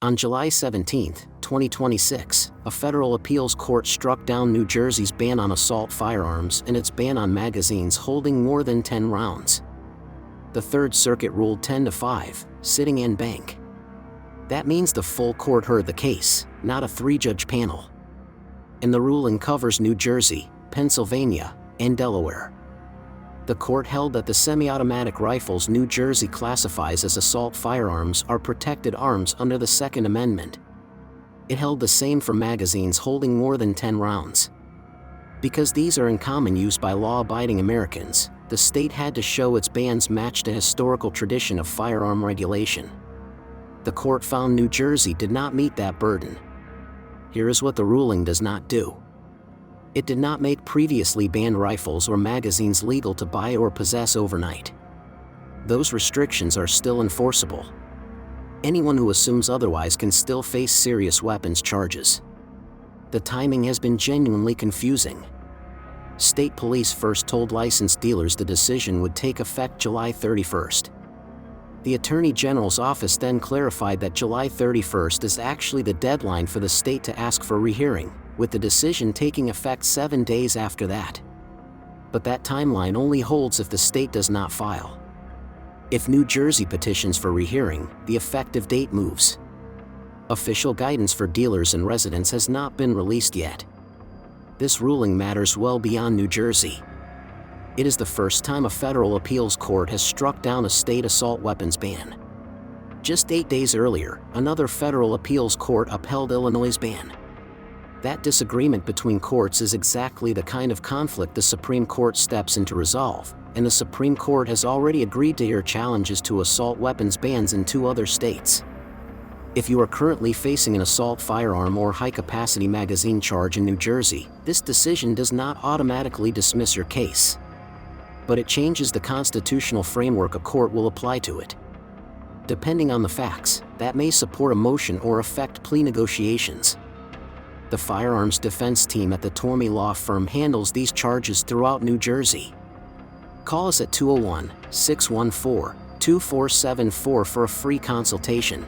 On July 17, 2026, a federal appeals court struck down New Jersey's ban on assault firearms and its ban on magazines holding more than 10 rounds. The Third Circuit ruled 10-5, sitting en banc. That means the full court heard the case, not a 3-judge panel. And the ruling covers New Jersey, Pennsylvania, and Delaware. The court held that the semi-automatic rifles New Jersey classifies as assault firearms are protected arms under the Second Amendment. It held the same for magazines holding more than 10 rounds. Because these are in common use by law-abiding Americans, the state had to show its bans matched a historical tradition of firearm regulation. The court found New Jersey did not meet that burden. Here is what the ruling does not do. It did not make previously banned rifles or magazines legal to buy or possess overnight. Those restrictions are still enforceable. Anyone who assumes otherwise can still face serious weapons charges. The timing has been genuinely confusing. State police first told licensed dealers the decision would take effect July 31st. The Attorney General's office then clarified that July 31st is actually the deadline for the state to ask for rehearing, with the decision taking effect 7 days after that. But that timeline only holds if the state does not file. If New Jersey petitions for rehearing, the effective date moves. Official guidance for dealers and residents has not been released yet. This ruling matters well beyond New Jersey. It is the first time a federal appeals court has struck down a state assault weapons ban. Just 8 days earlier, another federal appeals court upheld Illinois' ban. That disagreement between courts is exactly the kind of conflict the Supreme Court steps in to resolve, and the Supreme Court has already agreed to hear challenges to assault weapons bans in 2 other states. If you are currently facing an assault firearm or high-capacity magazine charge in New Jersey, this decision does not automatically dismiss your case. But it changes the constitutional framework a court will apply to it. Depending on the facts, that may support a motion or affect plea negotiations. The firearms defense team at the Tormey Law Firm handles these charges throughout New Jersey. Call us at 201-614-2474 for a free consultation.